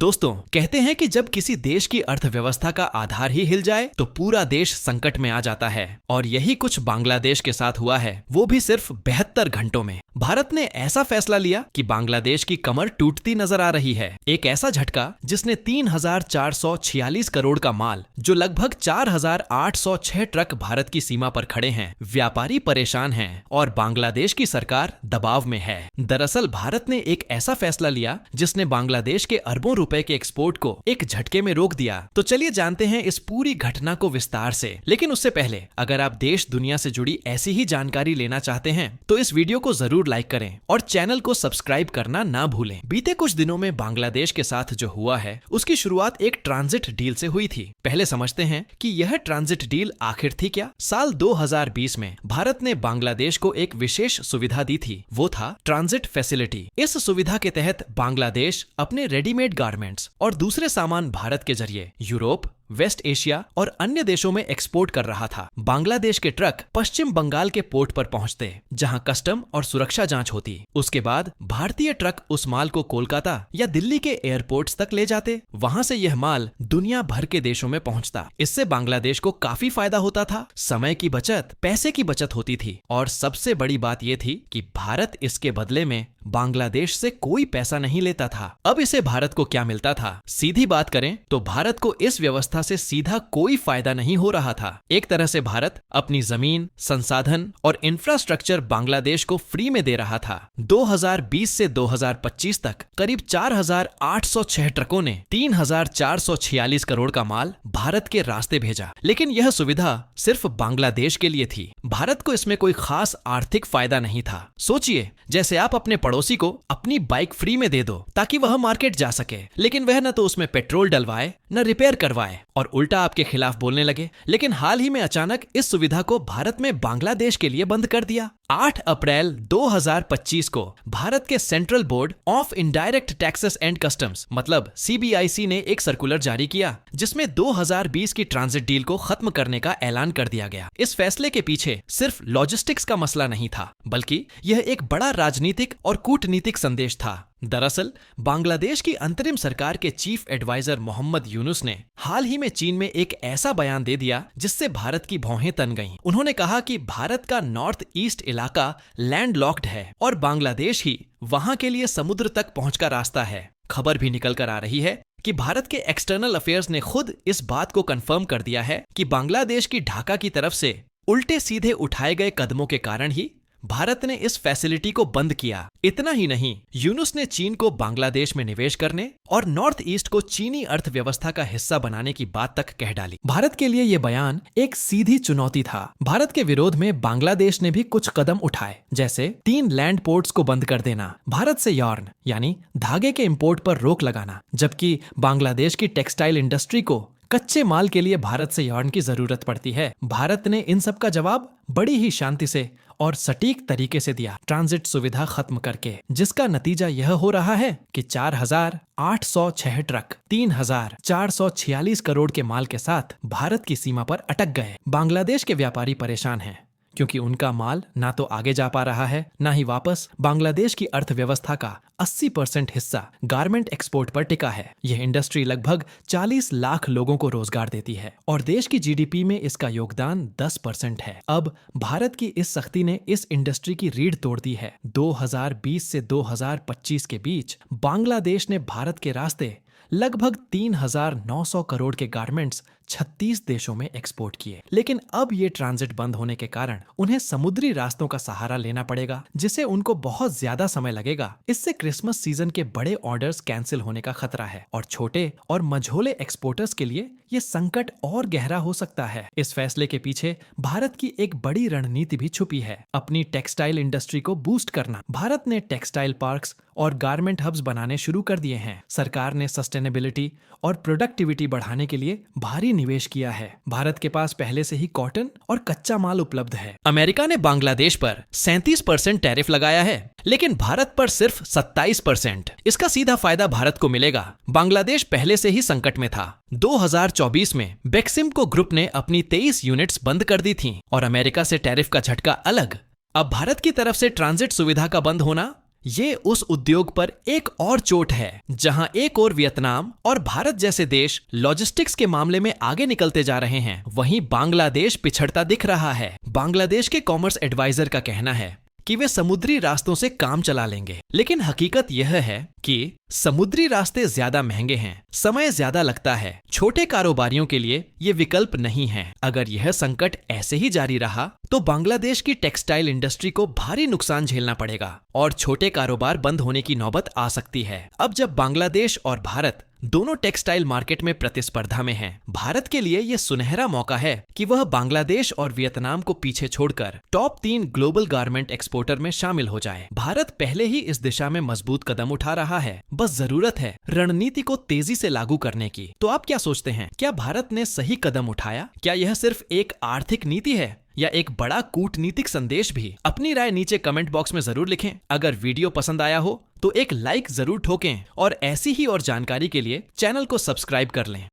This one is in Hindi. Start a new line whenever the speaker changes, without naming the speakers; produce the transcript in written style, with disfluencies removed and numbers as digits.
दोस्तों, कहते हैं कि जब किसी देश की अर्थव्यवस्था का आधार ही हिल जाए तो पूरा देश संकट में आ जाता है। और यही कुछ बांग्लादेश के साथ हुआ है, वो भी सिर्फ 72 घंटों में। भारत ने ऐसा फैसला लिया कि बांग्लादेश की कमर टूटती नजर आ रही है। एक ऐसा झटका जिसने 3,446 करोड़ का माल, जो लगभग 4,806 ट्रक भारत की सीमा पर खड़े हैं। व्यापारी परेशान हैं और बांग्लादेश की सरकार दबाव में है। दरअसल भारत ने एक ऐसा फैसला लिया जिसने बांग्लादेश के अरबों रुपए के एक्सपोर्ट को एक झटके में रोक दिया। तो चलिए जानते हैं इस पूरी घटना को विस्तार से। लेकिन उससे पहले अगर आप देश दुनिया से जुड़ी ऐसी ही जानकारी लेना चाहते हैं तो इस वीडियो को जरूर लाइक करें और चैनल को सब्सक्राइब करना ना भूलें। बीते कुछ दिनों में बांग्लादेश के साथ जो हुआ है उसकी शुरुआत एक ट्रांजिट डील से हुई थी। पहले समझते हैं कि यह ट्रांजिट डील आखिर थी क्या। साल 2020 में भारत ने बांग्लादेश को एक विशेष सुविधा दी थी, वो था ट्रांजिट फैसिलिटी। इस सुविधा के तहत बांग्लादेश अपने रेडीमेड गारमेंट्स और दूसरे सामान भारत के जरिए यूरोप, वेस्ट एशिया और अन्य देशों में एक्सपोर्ट कर रहा था। बांग्लादेश के ट्रक पश्चिम बंगाल के पोर्ट पर पहुंचते, जहां कस्टम और सुरक्षा जांच होती। उसके बाद भारतीय ट्रक उस माल को कोलकाता या दिल्ली के एयरपोर्ट्स तक ले जाते। वहां से यह माल दुनिया भर के देशों में पहुंचता। इससे बांग्लादेश को काफी फायदा होता था, समय की बचत, पैसे की बचत होती थी और सबसे बड़ी बात यह थी कि भारत इसके बदले में बांग्लादेश से कोई पैसा नहीं लेता था। अब इसे भारत को क्या मिलता था? सीधी बात करें तो भारत को इस व्यवस्था से सीधा कोई फायदा नहीं हो रहा था। एक तरह से भारत अपनी जमीन, संसाधन और इंफ्रास्ट्रक्चर बांग्लादेश को फ्री में दे रहा था। 2020 से 2025 तक करीब 4,806 ट्रकों ने 3,446 करोड़ का माल भारत के रास्ते भेजा। लेकिन यह सुविधा सिर्फ बांग्लादेश के लिए थी। भारत को इसमें कोई खास आर्थिक फायदा नहीं था। सोचिए, जैसे आप अपने पड़ोसी को अपनी बाइक फ्री में दे दो ताकि वह मार्केट जा सके, लेकिन वह न तो उसमें पेट्रोल डलवाए न रिपेयर करवाए और उल्टा आपके खिलाफ बोलने लगे। लेकिन हाल ही में अचानक इस सुविधा को भारत में बांग्लादेश के लिए बंद कर दिया। 8 अप्रैल 2025 को भारत के central board of indirect taxes and customs मतलब CBIC ने एक सर्कुलर जारी किया जिसमें 2020 की ट्रांजिट डील को खत्म करने का ऐलान कर दिया गया। इस फैसले के पीछे सिर्फ लॉजिस्टिक्स का मसला नहीं था, बल्कि यह एक बड़ा राजनीतिक और कूटनीतिक संदेश था। दरअसल बांग्लादेश की अंतरिम सरकार के चीफ एडवाइजर मोहम्मद यूनुस ने हाल ही में चीन में एक ऐसा बयान दे दिया जिससे भारत की भौहें तन गईं। उन्होंने कहा कि भारत का नॉर्थ ईस्ट इलाका लैंडलॉक्ड है और बांग्लादेश ही वहां के लिए समुद्र तक पहुंच का रास्ता है। खबर भी निकल कर आ रही है कि भारत के एक्सटर्नल अफेयर्स ने खुद इस बात को कंफर्म कर दिया है कि बांग्लादेश की ढाका की तरफ से उल्टे सीधे उठाए गए कदमों के कारण ही भारत ने इस फैसिलिटी को बंद किया। इतना ही नहीं, यूनुस ने चीन को बांग्लादेश में निवेश करने और नॉर्थ ईस्ट को चीनी अर्थव्यवस्था का हिस्सा बनाने की बात तक कह डाली। भारत के लिए यह बयान एक सीधी चुनौती था। भारत के विरोध में बांग्लादेश ने भी कुछ कदम उठाए, जैसे 3 लैंड पोर्ट्स को बंद कर देना, भारत से यॉर्न यानी धागे के इंपोर्ट पर रोक लगाना, जबकि बांग्लादेश की टेक्सटाइल इंडस्ट्री को कच्चे माल के लिए भारत से यॉर्न की जरूरत पड़ती है। भारत ने इन सब का जवाब बड़ी ही शांति से और सटीक तरीके से दिया, ट्रांजिट सुविधा खत्म करके, जिसका नतीजा यह हो रहा है कि 4,806 ट्रक 3,446 करोड़ के माल के साथ भारत की सीमा पर अटक गए। बांग्लादेश के व्यापारी परेशान हैं क्योंकि उनका माल ना तो आगे जा पा रहा है, ना ही वापस। बांग्लादेश की अर्थव्यवस्था का 80% हिस्सा गारमेंट एक्सपोर्ट पर टिका है। यह इंडस्ट्री लगभग 40 लाख लोगों को रोजगार देती है और देश की GDP में इसका योगदान 10% है। अब भारत की इस सख्ती ने इस इंडस्ट्री की रीढ़ तोड़ दी है। 2020 से 2025 के बीच बांग्लादेश ने भारत के रास्ते लगभग 3,900 करोड़ के गारमेंट्स 36 देशों में एक्सपोर्ट किए। लेकिन अब ये ट्रांजिट बंद होने के कारण उन्हें समुद्री रास्तों का सहारा लेना पड़ेगा, जिसे उनको बहुत ज्यादा समय लगेगा। इससे क्रिसमस सीजन के बड़े ऑर्डर्स कैंसिल होने का खतरा है और छोटे और मझोले एक्सपोर्टर्स के लिए ये संकट और गहरा हो सकता है। इस फैसले के पीछे भारत की एक बड़ी रणनीति भी छुपी है, अपनी टेक्सटाइल इंडस्ट्री को बूस्ट करना। भारत ने टेक्सटाइल पार्क्स और गारमेंट हब्स बनाने शुरू कर दिए हैं। सरकार ने सस्टेनेबिलिटी और प्रोडक्टिविटी बढ़ाने के लिए भारी निवेश किया है। भारत के पास पहले से ही कॉटन और कच्चा माल उपलब्ध है। अमेरिका ने बांग्लादेश पर 37% टैरिफ लगाया है, लेकिन भारत पर सिर्फ 27%। इसका सीधा फायदा भारत को मिलेगा। बांग्लादेश पहले से ही संकट में था। 2024 में बेक्सिम्को ग्रुप ने अपनी 23 यूनिट्स बंद कर दी थीं और अमेरिका से टैरिफ का झटका अलग। अब भारत की तरफ से ट्रांजिट सुविधा का बंद होना ये उस उद्योग पर एक और चोट है जहां एक और वियतनाम और भारत जैसे देश लॉजिस्टिक्स के मामले में आगे निकलते जा रहे हैं, वहीं बांग्लादेश पिछड़ता दिख रहा है। बांग्लादेश के कॉमर्स एडवाइजर का कहना है कि वे समुद्री रास्तों से काम चला लेंगे, लेकिन हकीकत यह है कि समुद्री रास्ते ज्यादा महंगे हैं, समय ज्यादा लगता है, छोटे कारोबारियों के लिए ये विकल्प नहीं है। अगर यह संकट ऐसे ही जारी रहा तो बांग्लादेश की टेक्सटाइल इंडस्ट्री को भारी नुकसान झेलना पड़ेगा और छोटे कारोबार बंद होने की नौबत आ सकती है। अब जब बांग्लादेश और भारत दोनों टेक्सटाइल मार्केट में प्रतिस्पर्धा में हैं, भारत के लिए यह सुनहरा मौका है कि वह बांग्लादेश और वियतनाम को पीछे छोड़कर टॉप 3 ग्लोबल गारमेंट एक्सपोर्टर में शामिल हो जाए। भारत पहले ही इस दिशा में मजबूत कदम उठा रहा है, बस जरूरत है रणनीति को तेजी से लागू करने की। तो आप क्या सोचते हैं, क्या भारत ने सही कदम उठाया? क्या यह सिर्फ एक आर्थिक नीति है या एक बड़ा कूटनीतिक संदेश भी? अपनी राय नीचे कमेंट बॉक्स में जरूर लिखें। अगर वीडियो पसंद आया हो तो एक लाइक जरूर ठोकें और ऐसी ही और जानकारी के लिए चैनल को सब्सक्राइब कर लें।